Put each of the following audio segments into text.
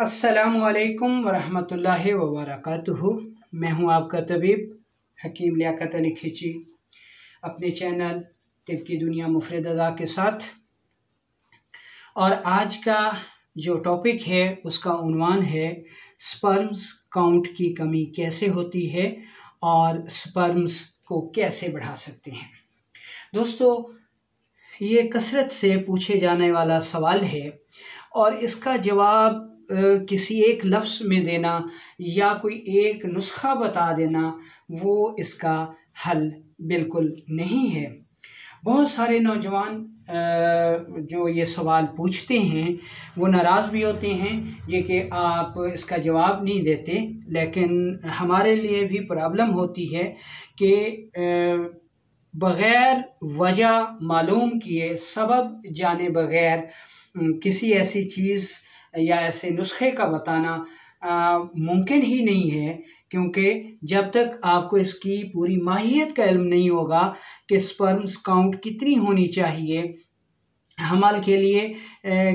अस्सलामुअलैकुम वरहमतुल्लाहि वबरकातुहू। मैं हूं आपका तबीब हकीम लियाकत अली खिची अपने चैनल तिब की दुनिया मुफरद अज़ा के साथ। और आज का जो टॉपिक है उसका उन्वान है स्पर्म्स काउंट की कमी कैसे होती है और स्पर्म्स को कैसे बढ़ा सकते हैं। दोस्तों, ये कसरत से पूछे जाने वाला सवाल है और इसका जवाब किसी एक लफ्ज़ में देना या कोई एक नुस्खा बता देना वो इसका हल बिल्कुल नहीं है। बहुत सारे नौजवान जो ये सवाल पूछते हैं वो नाराज़ भी होते हैं ये कि आप इसका जवाब नहीं देते, लेकिन हमारे लिए भी प्रॉब्लम होती है कि बग़ैर वजह मालूम किए सबब जाने बग़ैर किसी ऐसी चीज़ या ऐसे नुस्खे का बताना मुमकिन ही नहीं है, क्योंकि जब तक आपको इसकी पूरी माहियत का इल्म नहीं होगा कि स्पर्म्स काउंट कितनी होनी चाहिए, हमाल के लिए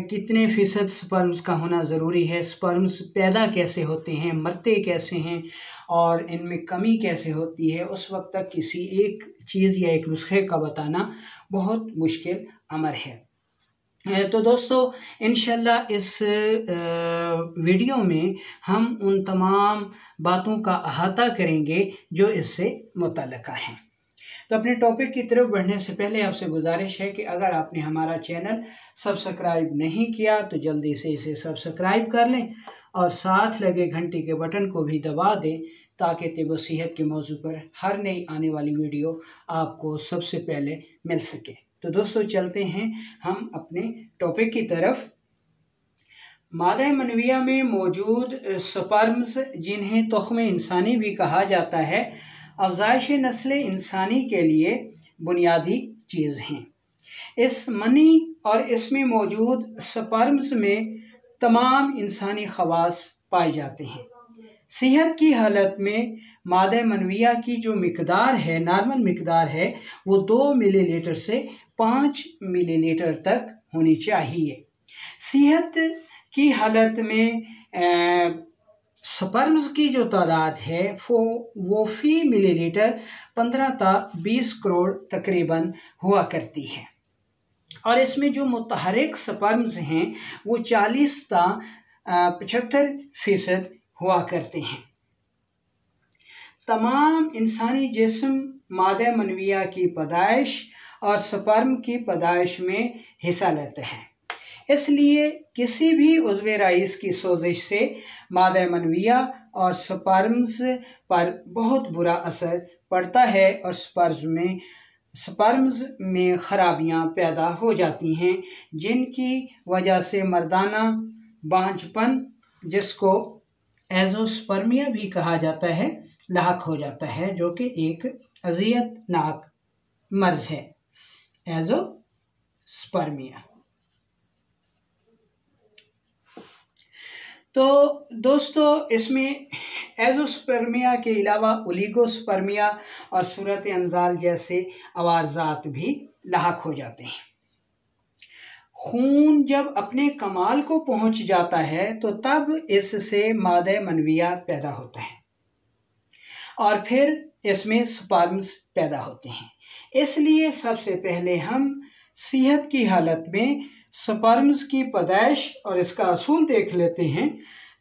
कितने फ़ीसद स्पर्म्स का होना ज़रूरी है, स्पर्म्स पैदा कैसे होते हैं, मरते कैसे हैं और इनमें कमी कैसे होती है, उस वक्त तक किसी एक चीज़ या एक नुस्खे का बताना बहुत मुश्किल अमर है। तो दोस्तों, इंशाल्लाह इस वीडियो में हम उन तमाम बातों का अहाता करेंगे जो इससे मुतल्लिक़ हैं। तो अपने टॉपिक की तरफ बढ़ने से पहले आपसे गुजारिश है कि अगर आपने हमारा चैनल सब्सक्राइब नहीं किया तो जल्दी से इसे सब्सक्राइब कर लें और साथ लगे घंटी के बटन को भी दबा दें ताकि तिब व सेहत के मौजू पर हर नई आने वाली वीडियो आपको सबसे पहले मिल सके। तो दोस्तों, चलते हैं हम अपने टॉपिक की तरफ। मादा मनविया में मौजूद स्पर्म्स, जिन्हें तुख्म इंसानी भी कहा जाता है, अफ़ज़ाइश नस्ल इंसानी के लिए बुनियादी चीज़ हैं। इस मनी और इसमें मौजूद स्पर्म्स में तमाम इंसानी ख़वास पाए जाते हैं। सेहत की हालत में मादा मनविया की जो मिकदार है, नॉर्मल मिकदार है, वो 2 मिलीलीटर से 5 मिलीलीटर तक होनी चाहिए। सेहत की हालत में स्पर्म्स की जो तादाद है वो फ़ी मिलीलीटर 15 ता 20 करोड़ तकरीबन हुआ करती है और इसमें जो मुतहरिक स्पर्म्स हैं वो 40 ता 75% हुआ करते हैं। तमाम इंसानी जिस्म मादा मनविया की पैदाइश और स्पर्म की पैदाइश में हिस्सा लेते हैं, इसलिए किसी भी उज़्व राइस की सोजिश से मादा मनविया और स्पर्म्स पर बहुत बुरा असर पड़ता है और स्पर्म्स में ख़राबियाँ पैदा हो जाती हैं, जिनकी वजह से मर्दाना बांझपन, जिसको एज़ोस्पर्मिया भी कहा जाता है, लाक हो जाता है, जो कि एक अज़ियतनाक मर्ज़ है, एज़ोस्पर्मिया। तो दोस्तों, इसमें एज़ोस्पर्मिया के अलावा ओलिगोस्पर्मिया और सूरत अंजाल जैसे अवारज़ात भी लाक हो जाते हैं। खून जब अपने कमाल को पहुंच जाता है तो तब इससे मादा मनविया पैदा होता है और फिर इसमें स्पर्म्स पैदा होते हैं। इसलिए सबसे पहले हम सेहत की हालत में स्पर्म्स की पैदाइश और इसका असूल देख लेते हैं,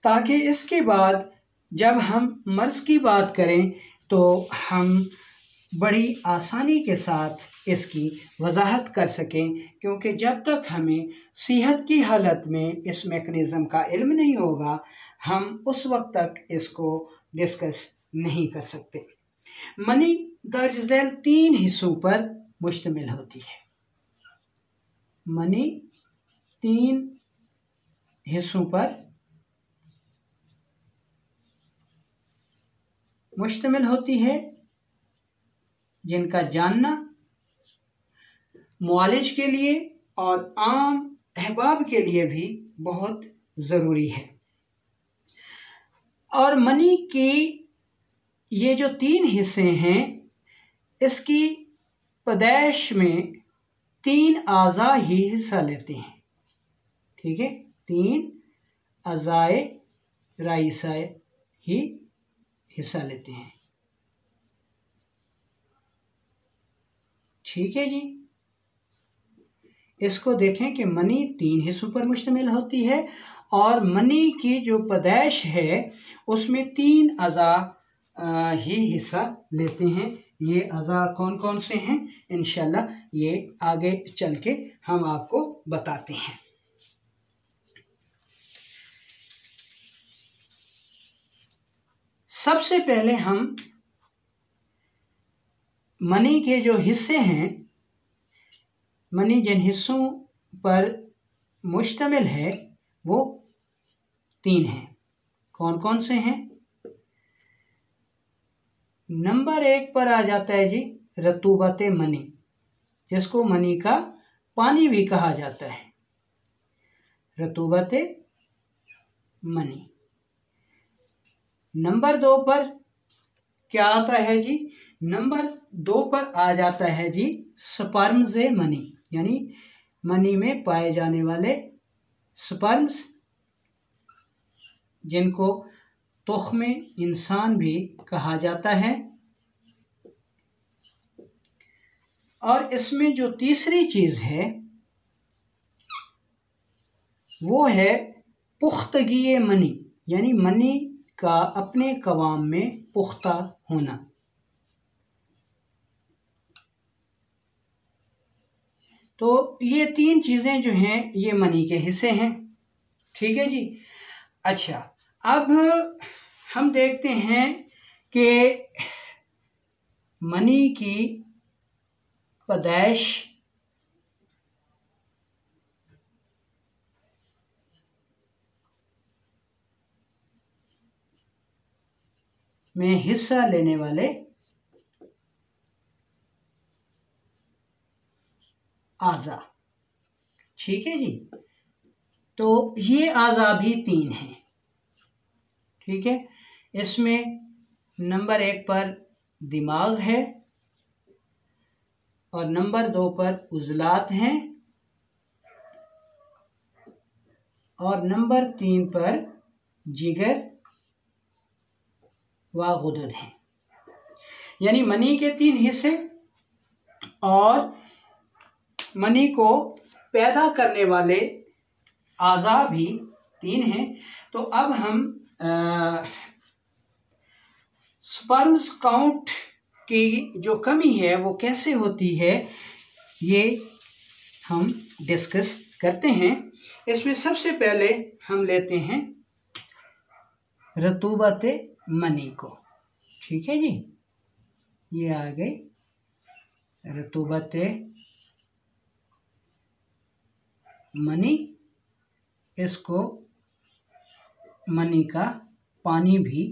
ताकि इसके बाद जब हम मर्ज़ की बात करें तो हम बड़ी आसानी के साथ इसकी वजाहत कर सकें, क्योंकि जब तक हमें सेहत की हालत में इस मैकेनिज़्म का इल्म नहीं होगा हम उस वक्त तक इसको डिस्कस नहीं कर सकते। मनी दर्ज झैल 3 हिस्सों पर मुश्तमिल होती है। मनी 3 हिस्सों पर मुश्तमिल होती है, जिनका जानना मुआलिज के लिए और आम अहबाब के लिए भी बहुत ज़रूरी है। और मनी की ये जो 3 हिस्से हैं, इसकी पैदाइश में 3 आज़ा ही हिस्सा लेते हैं। ठीक है, 3 अज़ाए राइसाए ही हिस्सा लेते हैं। ठीक है जी। इसको देखें कि मनी 3 हिस्सों पर मुश्तमिल होती है और मनी की जो पैदाइश है उसमें 3 अज़ा ही हिस्सा लेते हैं। ये अज़ा कौन कौन से हैं इंशाल्लाह ये आगे चल के हम आपको बताते हैं। सबसे पहले हम मनी के जो हिस्से हैं, मनी जिन हिस्सों पर मुश्तमिल है वो 3 हैं। कौन कौन से हैं? नंबर 1 पर आ जाता है जी रतूबत मनी, जिसको मनी का पानी भी कहा जाता है। रतूबत मनी। नंबर 2 पर क्या आता है जी? नंबर 2 पर आ जाता है जी स्पर्म्स मनी, यानी मनी में पाए जाने वाले स्पर्म्स, जिनको तुख्मे इंसान भी कहा जाता है। और इसमें जो तीसरी चीज़ है वो है पुख्तगी मनी, यानी मनी का अपने कवाम में पुख्ता होना। तो ये 3 चीज़ें जो हैं ये मनी के हिस्से हैं। ठीक है जी। अच्छा, अब हम देखते हैं कि मनी की पैदाइश में हिस्सा लेने वाले आज़ा। ठीक है जी। तो ये आज़ा भी 3 हैं। ठीक है। इसमें नंबर 1 पर दिमाग है और नंबर 2 पर उज़लात हैं और नंबर 3 पर जिगर व गुदद हैं। यानी मनी के 3 हिस्से और मनी को पैदा करने वाले आज़ा भी 3 हैं। तो अब हम स्पर्म्स काउंट की जो कमी है वो कैसे होती है ये हम डिस्कस करते हैं। इसमें सबसे पहले हम लेते हैं रतूबत मनी को। ठीक है जी। ये आ गई रतूबत मनी, इसको मनी का पानी भी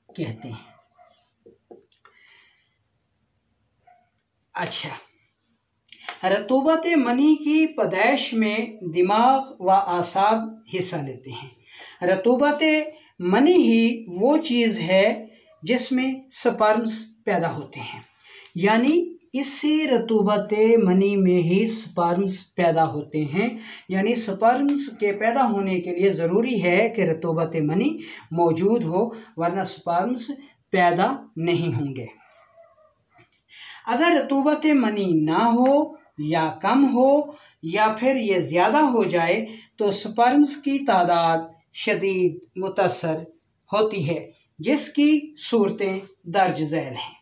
कहते हैं। अच्छा, रतूबत मनी की पैदाइश में दिमाग व आसाब हिस्सा लेते हैं। रतूबत मनी ही वो चीज़ है जिसमें स्पर्म्स पैदा होते हैं, यानी इसी रतूबत मनी में ही स्पर्म्स पैदा होते हैं। यानी स्पर्म्स के पैदा होने के लिए ज़रूरी है कि रतूबत मनी मौजूद हो, वरना स्पर्म्स पैदा नहीं होंगे। अगर रतूबत मनी ना हो या कम हो या फिर ये ज़्यादा हो जाए तो स्पर्म्स की तादाद शदीद मुतासर होती है, जिसकी सूरतें दर्ज झैल हैं।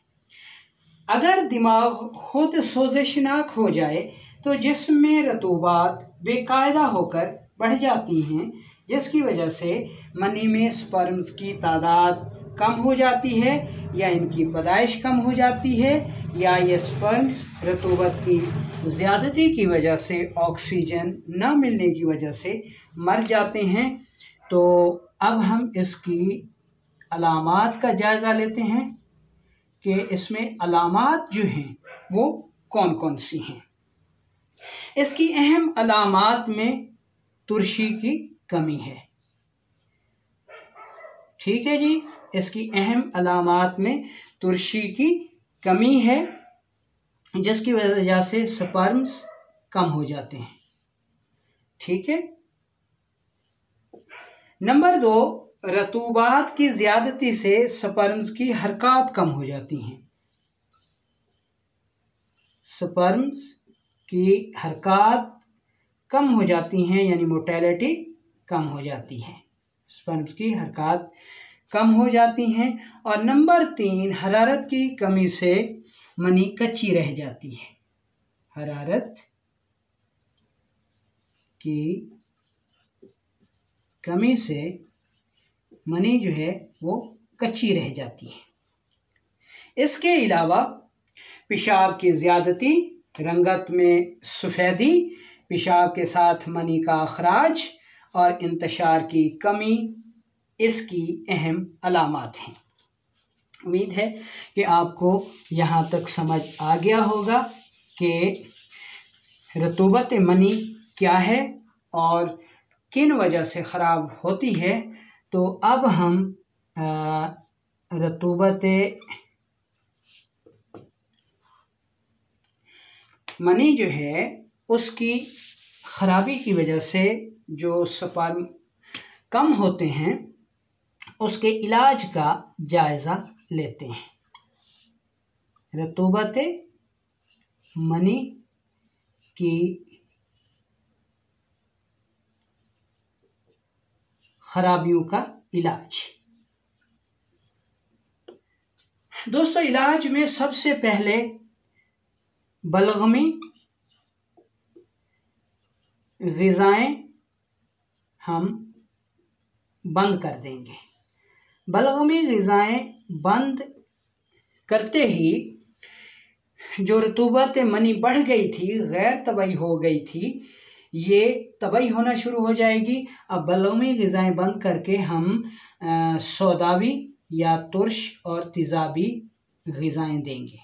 अगर दिमाग खुद सोज़शनाक हो जाए तो जिस्म में रतूबात बेकायदा होकर बढ़ जाती हैं, जिसकी वजह से मनी में स्पर्म्स की तादाद कम हो जाती है या इनकी पैदाइश कम हो जाती है, या ये स्पर्म्स रतूबत की ज़्यादती की वजह से ऑक्सीजन न मिलने की वजह से मर जाते हैं। तो अब हम इसकी अलामात का जायज़ा लेते हैं कि इसमें अलामात जो हैं वो कौन कौन सी हैं। इसकी अहम अलामात में तुरशी की कमी है। ठीक है जी। इसकी अहम अलामात में तुरशी की कमी है, जिसकी वजह से स्पर्म्स कम हो जाते हैं। ठीक है। नंबर 2, रतूबात की ज़्यादती से स्पर्म्स की हरकत कम हो जाती हैं। स्पर्म्स की हरकत कम हो जाती हैं, यानी मोटेलिटी कम हो जाती है, स्पर्म्स की हरकत कम हो जाती हैं। और नंबर 3, हरारत की कमी से मनी कच्ची रह जाती है। हरारत की कमी से मनी जो है वो कच्ची रह जाती है। इसके अलावा पेशाब की ज़्यादती, रंगत में सफ़ेदी, पेशाब के साथ मनी का अखराज और इंतशार की कमी इसकी अहम अलामात हैं। उम्मीद है कि आपको यहाँ तक समझ आ गया होगा कि रतूबत मनी क्या है और किन वजह से ख़राब होती है। तो अब हम रतूबत मनी जो है उसकी ख़राबी की वजह से जो स्पर्म कम होते हैं उसके इलाज का जायज़ा लेते हैं। रतूबत मनी की खराबियों का इलाज। दोस्तों, इलाज में सबसे पहले बलगमी ग़िज़ाएँ हम बंद कर देंगे। बलगमी ग़िज़ाएँ बंद करते ही जो रतूबत मनी बढ़ गई थी, गैर तबई हो गई थी, ये तबई होना शुरू हो जाएगी। अब बलगमी ग़िज़ाएँ बंद करके हम सौदावी या तुर्श और तेज़ाबी ग़िज़ाएँ देंगे।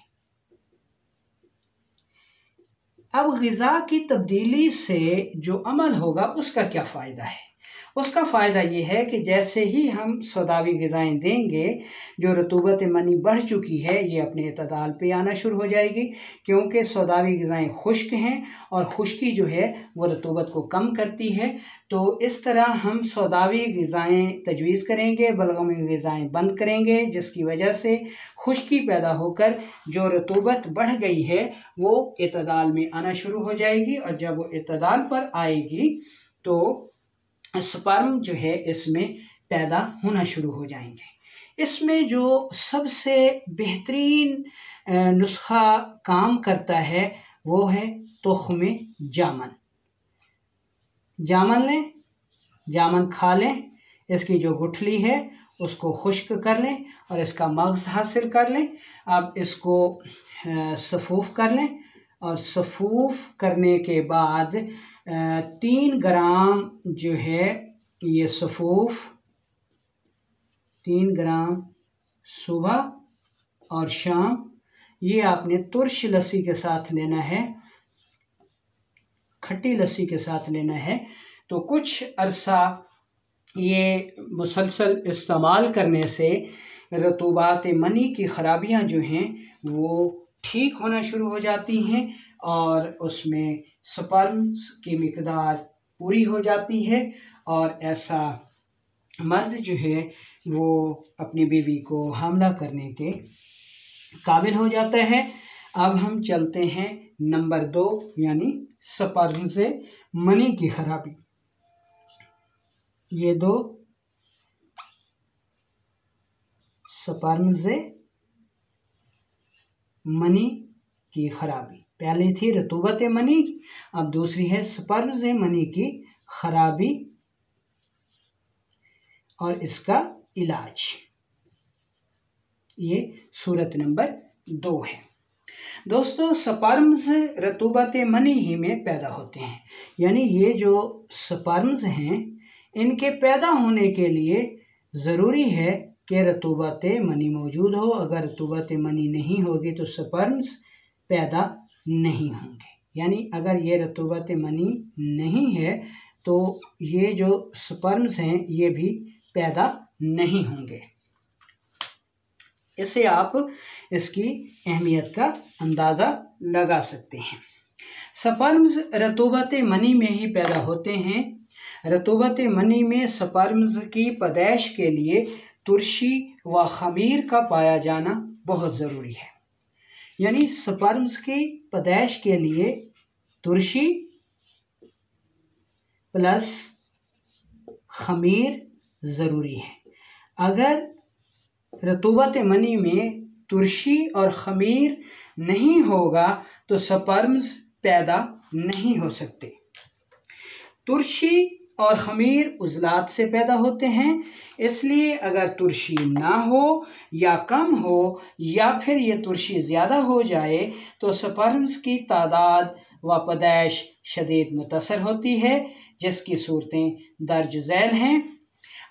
अब ग़िज़ा की तब्दीली से जो अमल होगा उसका क्या फ़ायदा है? उसका फ़ायदा ये है कि जैसे ही हम सौदावी ग़िज़ाएँ देंगे, जो रतूबत मनी बढ़ चुकी है ये अपने इतदाल पे आना शुरू हो जाएगी, क्योंकि सौदावी ग़िज़ाएँ खुश्क हैं और खुश्की जो है वो रतूबत को कम करती है। तो इस तरह हम सौदावी ग़िज़ाएँ तजवीज़ करेंगे, बलगमी ग़िज़ाएँ बंद करेंगे, जिसकी वजह से खुश्की पैदा होकर जो रतूबत बढ़ गई है वो इतदाल में आना शुरू हो जाएगी। और जब वो इतदाल पर आएगी तो स्पर्म जो है इसमें पैदा होना शुरू हो जाएंगे। इसमें जो सबसे बेहतरीन नुस्खा काम करता है वो है तुख्म जामन। जामन लें, जामन खा लें, इसकी जो गुठली है उसको खुश्क कर लें और इसका मग़ज़ हासिल कर लें। अब इसको सफ़ूफ़ कर लें और सफ़ूफ़ करने के बाद 3 ग्राम जो है ये सफ़ूफ़ 3 ग्राम सुबह और शाम ये आपने तुर्श लस्सी के साथ लेना है, खट्टी लस्सी के साथ लेना है। तो कुछ अरसा ये मुसलसल इस्तेमाल करने से रतूबात मनी की ख़राबियाँ जो हैं वो ठीक होना शुरू हो जाती हैं और उसमें स्पर्म्स की मिक़दार पूरी हो जाती है और ऐसा मर्द जो है वो अपनी बीवी को हमला करने के काबिल हो जाता है। अब हम चलते हैं नंबर 2 यानी स्पर्म से मनी की खराबी। ये 2 स्पर्म से मनी की खराबी, पहली थी रतूबत मनी, अब दूसरी है स्पर्म से मनी की खराबी और इसका इलाज। ये सूरत नंबर 2 है। दोस्तों, स्पर्म्स रतूबत मनी ही में पैदा होते हैं, यानी ये जो स्पर्म्स हैं इनके पैदा होने के लिए ज़रूरी है कि रतूबत मनी मौजूद हो। अगर रतूबत मनी नहीं होगी तो स्पर्म्स पैदा नहीं होंगे। यानी अगर ये रतूबत मनी नहीं है तो ये जो स्पर्म्स हैं ये भी पैदा नहीं होंगे। इससे आप इसकी अहमियत का अंदाज़ा लगा सकते हैं। स्पर्म्स रतूबत मनी में ही पैदा होते हैं। रतूबत मनी में स्पर्म्स की पैदाइश के लिए तुरशी व खमीर का पाया जाना बहुत ज़रूरी है। यानी स्पर्म्स की पैदाइश के लिए तुरशी प्लस खमीर ज़रूरी है। अगर रतूबत मनी में तुरशी और खमीर नहीं होगा तो स्पर्म्स पैदा नहीं हो सकते। तुरशी और खमीर उज़लात से पैदा होते हैं, इसलिए अगर तुरशी ना हो या कम हो या फिर ये तुरशी ज़्यादा हो जाए तो स्पर्म्स की तादाद व पैदाइश शदीद मुतासर होती है, जिसकी सूरतें दर्ज झैल हैं।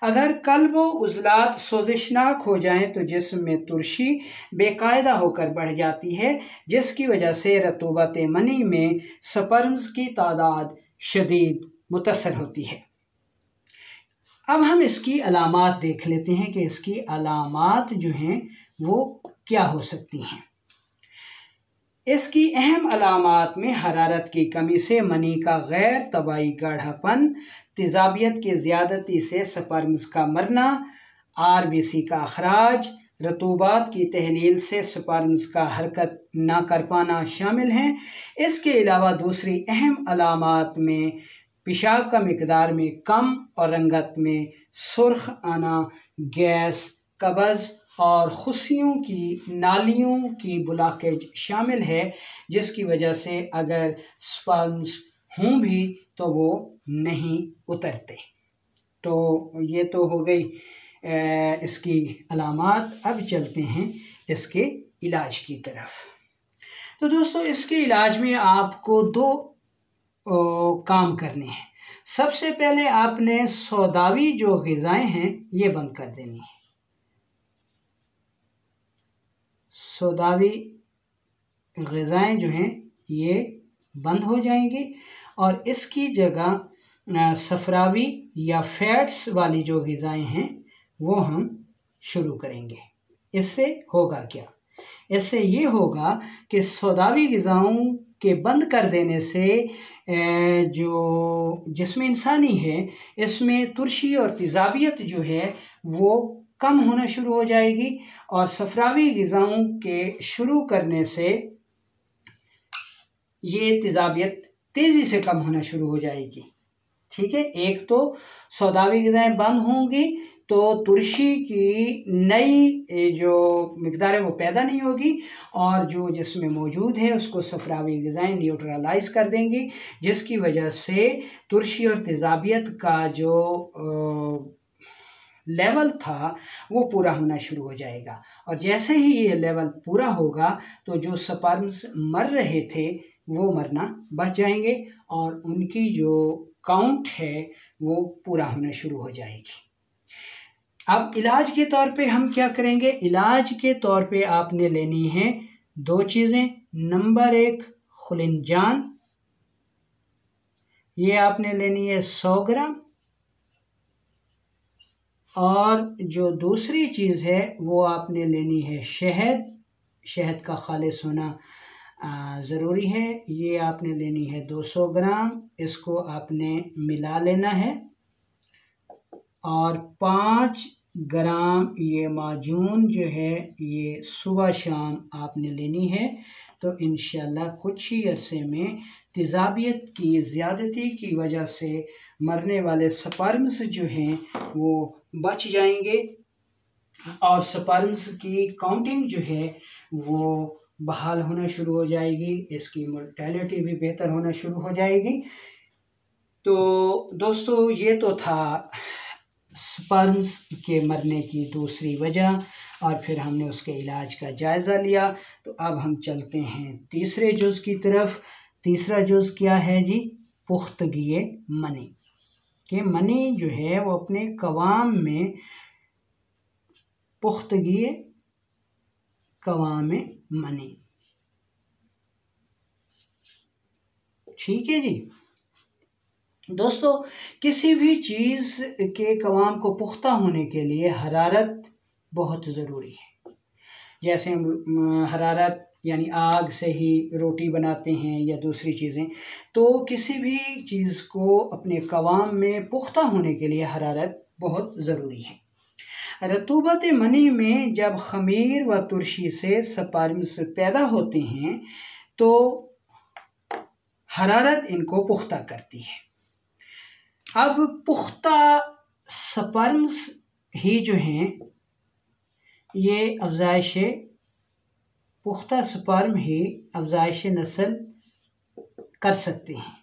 अगर कल्ब व उज़लात सोजिशनाक हो जाएं तो जिस्म में तुरशी बेकायदा होकर बढ़ जाती है, जिसकी वजह से रतूबत मनी में स्पर्म्स की तादाद शदीद मुतासर होती है। अब हम इसकी अलामात देख लेते हैं कि इसकी अलामात जो हैं वो क्या हो सकती हैं। इसकी अहम अलामात में हरारत की कमी से मनी का गैर तबाई गाढ़ापन, तेज़ाबियत की ज़्यादती से स्पर्म्स का मरना, आरबीसी का अखराज, रतूबात की तहलील से स्पर्म्स का हरकत ना कर पाना शामिल हैं। इसके अलावा दूसरी अहम अलामात में पेशाब का मिकदार में कम और रंगत में सुर्ख आना, गैस, कब्ज़ और खुशियों की नालियों की ब्लॉकेज शामिल है, जिसकी वजह से अगर स्पर्म्स हों भी तो वो नहीं उतरते। तो ये तो हो गई इसकी अलामात। अब चलते हैं इसके इलाज की तरफ। तो दोस्तों, इसके इलाज में आपको दो काम करने हैं। सबसे पहले आपने सौदावी जो ग़िज़ाएँ हैं ये बंद कर देनी है। सौदावी ग़िज़ाएँ जो हैं ये बंद हो जाएंगी और इसकी जगह सफ़रावी या फैट्स वाली जो ग़िज़ाएँ हैं वो हम शुरू करेंगे। इससे होगा क्या? इससे ये होगा कि सौदावी ग़िज़ाओं के बंद कर देने से जो जिस्म इंसानी है इसमें तुरशी और तेज़ाबियत जो है वो कम होना शुरू हो जाएगी और सफ़रावी ग़िज़ाओं के शुरू करने से ये तेज़ाबियत तेज़ी से कम होना शुरू हो जाएगी। ठीक है, एक तो सौदावी ग़िज़ाएँ बंद होंगी तो तुरशी की नई जो मिक़दार है वो पैदा नहीं होगी और जो जिसमें मौजूद है उसको सफ़रावी ग़िज़ाएँ न्यूट्रलाइज कर देंगी, जिसकी वजह से तुरशी और तेज़ाबियत का जो लेवल था वो पूरा होना शुरू हो जाएगा। और जैसे ही ये लेवल पूरा होगा तो जो स्पर्म्स मर रहे थे वो मरना बच जाएंगे और उनकी जो काउंट है वो पूरा होना शुरू हो जाएगी। अब इलाज के तौर पे हम क्या करेंगे? इलाज के तौर पे आपने लेनी है दो चीज़ें। नंबर एक खुलिनजान, ये आपने लेनी है 100 ग्राम, और जो दूसरी चीज़ है वो आपने लेनी है शहद। शहद का खालिस होना ज़रूरी है। ये आपने लेनी है 200 ग्राम, इसको आपने मिला लेना है और 5 ग्राम ये माजून जो है ये सुबह शाम आपने लेनी है। तो इंशाल्लाह कुछ ही अरसे में तेज़ाबियत की ज़्यादती की वजह से मरने वाले स्पर्म्स जो हैं वो बच जाएंगे और स्पर्म्स की काउंटिंग जो है वो बहाल होना शुरू हो जाएगी, इसकी मोर्टेलिटी भी बेहतर होना शुरू हो जाएगी। तो दोस्तों, ये तो था स्पर्म्स के मरने की दूसरी वजह और फिर हमने उसके इलाज का जायज़ा लिया। तो अब हम चलते हैं तीसरे जुज़ की तरफ। तीसरा जुज़ क्या है जी? पुख्तगी मनी। कि मनी जो है वो अपने कवाम में पुख्तगी कवाम मनी। ठीक है जी दोस्तों, किसी भी चीज़ के कवाम को पुख्ता होने के लिए हरारत बहुत ज़रूरी है। जैसे हम हरारत यानी आग से ही रोटी बनाते हैं या दूसरी चीज़ें, तो किसी भी चीज़ को अपने क़वाम में पुख्ता होने के लिए हरारत बहुत ज़रूरी है। रतूबत मनी में जब ख़मीर व तुरशी से स्पर्म्स पैदा होते हैं तो हरारत इनको पुख्ता करती है। अब पुख्ता स्पर्म्स ही जो हैं ये अफ़ज़ाइश पुख्ता स्पर्म ही अफ़ज़ाइश नस्ल कर सकते हैं।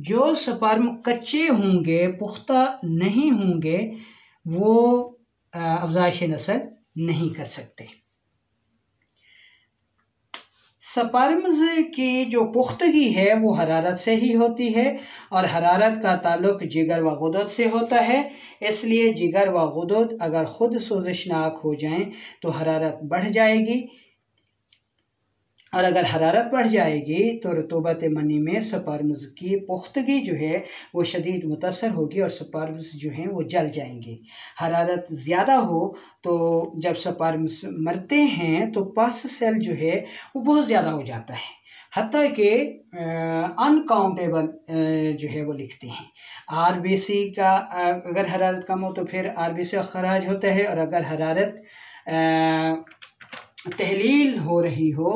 जो स्पर्म कच्चे होंगे, पुख्ता नहीं होंगे, वो अफ़ज़ाइश नस्ल नहीं कर सकते। स्पर्म्स की जो पुख्तगी है वो हरारत से ही होती है और हरारत का ताल्लुक़ जिगर व गुदद से होता है। इसलिए जिगर व गुदद अगर ख़ुद सोज़िशनाक हो जाएं तो हरारत बढ़ जाएगी, और अगर हरारत बढ़ जाएगी तो रतूबत मनी में स्पर्म्स की पुख्तगी जो है वो शदीद मुतासर होगी और स्पर्म्स जो हैं वो जल जाएंगे। हरारत ज़्यादा हो तो जब स्पर्म्स मरते हैं तो पस सेल जो है वो बहुत ज़्यादा हो जाता है, हत्ता कि अनकाउंटेबल जो है वो लिखते हैं। आरबीसी का अगर हरारत कम हो तो फिर आरबीसी खराज होता है, और अगर हरारत तहलील हो रही हो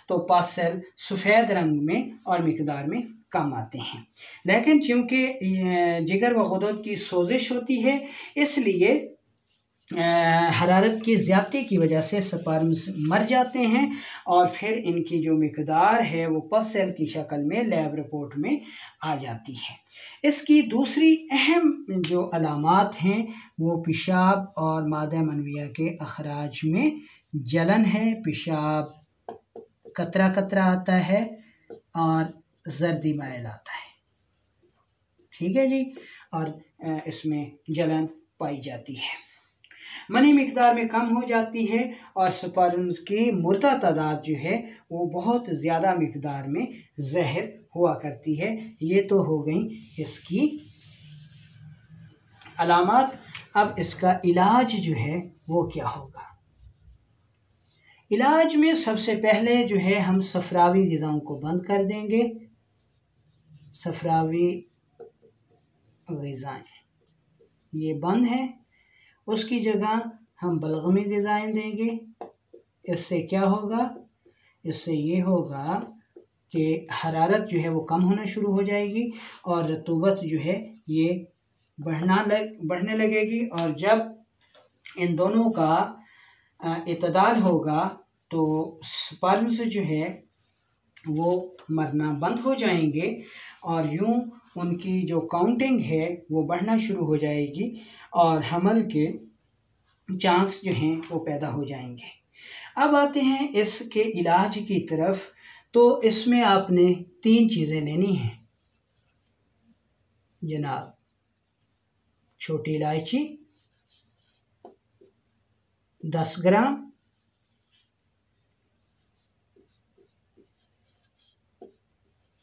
तो पस सेल सफ़ेद रंग में और मिकदार में कम आते हैं। लेकिन चूँकि जिगर व गुदद की सोजिश होती है इसलिए हरारत की ज़्यादती की वजह से स्पर्म्स मर जाते हैं और फिर इनकी जो मिकदार है वो पस सेल की शक्ल में लैब रिपोर्ट में आ जाती है। इसकी दूसरी अहम जो अलामात हैं वो पेशाब और मादा मनविया के अखराज में जलन है, पेशाब कतरा कतरा आता है और जर्दी माइल आता है। ठीक है जी, और इसमें जलन पाई जाती है। मनी मिकदार में कम हो जाती है और स्पर्म्स की मुर्दा तादाद जो है वो बहुत ज़्यादा मिकदार में ज़ाहिर हुआ करती है। ये तो हो गई इसकी अलामात। अब इसका इलाज जो है वो क्या होगा? इलाज में सबसे पहले जो है हम सफरावी ग़िज़ाओं को बंद कर देंगे। सफरावी ग़िज़ाएँ ये बंद हैं, उसकी जगह हम बलगमी ग़िज़ाएँ देंगे। इससे क्या होगा? इससे ये होगा कि हरारत जो है वो कम होना शुरू हो जाएगी और रतूबत जो है ये बढ़ने लगेगी, और जब इन दोनों का इतदाल होगा तो स्पर्म्स जो है वो मरना बंद हो जाएंगे और यूं उनकी जो काउंटिंग है वो बढ़ना शुरू हो जाएगी और हमल के चांस जो हैं वो पैदा हो जाएंगे। अब आते हैं इसके इलाज की तरफ। तो इसमें आपने 3 चीज़ें लेनी हैं जनाब। छोटी इलायची 10 ग्राम,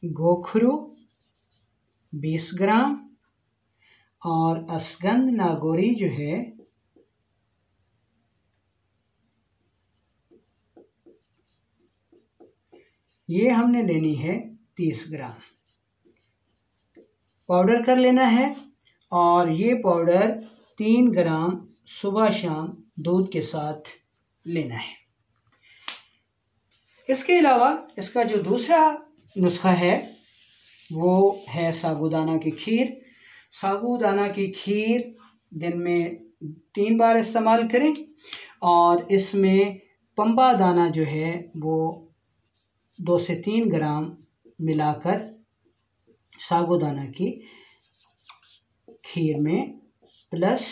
गोखरू 20 ग्राम और असगंध नागौरी जो है ये हमने लेनी है 30 ग्राम। पाउडर कर लेना है और ये पाउडर 3 ग्राम सुबह शाम दूध के साथ लेना है। इसके अलावा इसका जो दूसरा नुस्खा है वो है साबूदाना की खीर। साबूदाना की खीर दिन में 3 बार इस्तेमाल करें और इसमें पंबा दाना जो है वो 2 से 3 ग्राम मिलाकर साबूदाना की खीर में प्लस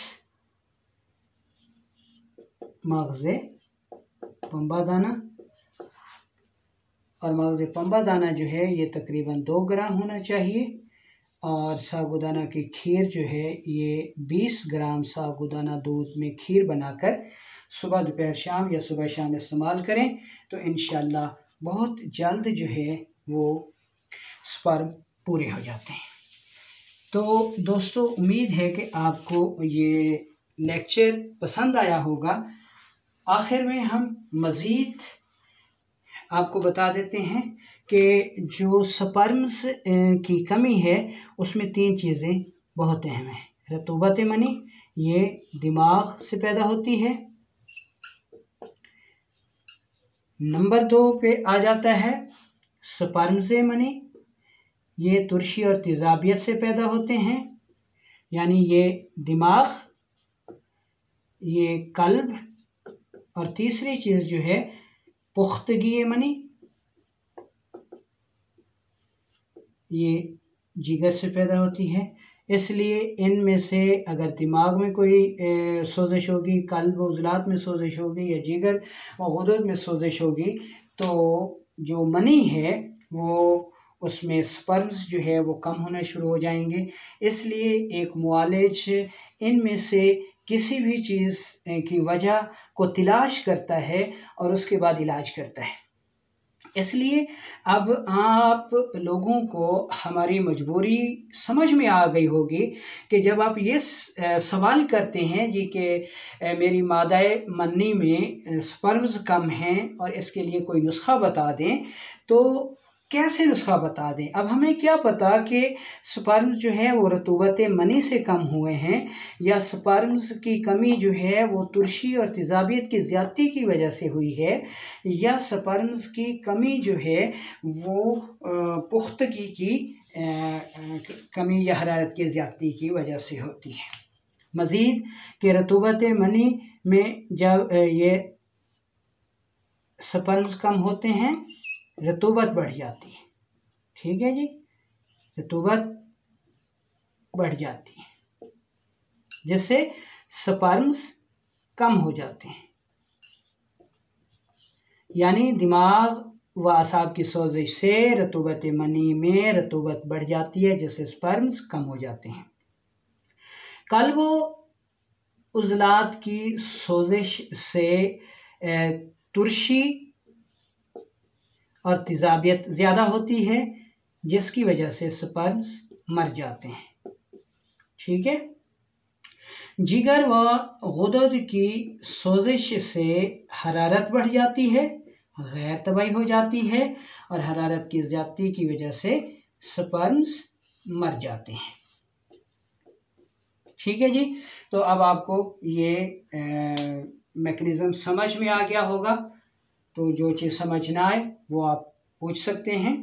मगज़े पंबा दाना, और मगज़े पंबा दाना जो है ये तकरीबन 2 ग्राम होना चाहिए, और साबूदाना की खीर जो है ये 20 ग्राम साबूदाना दूध में खीर बनाकर सुबह दोपहर शाम या सुबह शाम इस्तेमाल करें तो इंशाअल्लाह बहुत जल्द जो है वो स्पर्म पूरे हो जाते हैं। तो दोस्तों उम्मीद है कि आपको ये लेक्चर पसंद आया होगा। आखिर में हम मज़ीद आपको बता देते हैं कि जो स्पर्म्स की कमी है उसमें 3 चीज़ें बहुत अहम हैं। रतूबत मनी, ये दिमाग से पैदा होती है। नंबर 2 पे आ जाता है स्पर्म्स मनी, ये तुरशी और तेज़ाबियत से पैदा होते हैं, यानी ये दिमाग, ये कल्ब। और तीसरी चीज़ जो है पुख्तगी मनी, ये जिगर से पैदा होती है। इसलिए इनमें से अगर दिमाग में कोई सोजिश होगी, कल्ब व उज़लात में सोजिश होगी, या जिगर व गुदद में सोजिश होगी, तो जो मनी है वो उसमें स्पर्म्स जो है वो कम होना शुरू हो जाएंगे। इसलिए एक मुआलिज इनमें से किसी भी चीज़ की वजह को तलाश करता है और उसके बाद इलाज करता है। इसलिए अब आप लोगों को हमारी मजबूरी समझ में आ गई होगी कि जब आप ये सवाल करते हैं जी कि मेरी मादाए मन्नी में स्पर्म्स कम हैं और इसके लिए कोई नुस्खा बता दें, तो कैसे नुस्खा बता दें। अब हमें क्या पता कि स्पर्म्स जो है वो रतूबत मनी से कम हुए हैं या स्पर्म्स की कमी जो है वो तुरशी और तेज़ाबियत की ज़्यादती की वजह से हुई है, या स्पर्म्स की कमी जो है वो पुख्तगी की कमी या हरारत की ज़्यादती की वजह से होती है। मज़ीद कि रतूबत मनी में जब ये स्पर्म्स कम होते हैं, रतूबत बढ़ जाती है। ठीक है जी, रतूबत बढ़ जाती है जिससे स्पर्म्स कम हो जाते हैं, यानी दिमाग व आसाब की सोजिश से रतूबत मनी में रतूबत बढ़ जाती है जिससे स्पर्म्स कम हो जाते हैं। कल्ब व उज़लात की सोजिश से तुरशी और तेज़ाबियत ज़्यादा होती है जिसकी वजह से स्पर्म्स मर जाते हैं। ठीक है। जिगर व गुदद की सोजिश से हरारत बढ़ जाती है, गैर तबाही हो जाती है और हरारत की ज़्यादती की वजह से स्पर्म्स मर जाते हैं। ठीक है जी, तो अब आपको ये मैकेनिज़्म समझ में आ गया होगा। तो जो चीज़ समझ ना आए वो आप पूछ सकते हैं।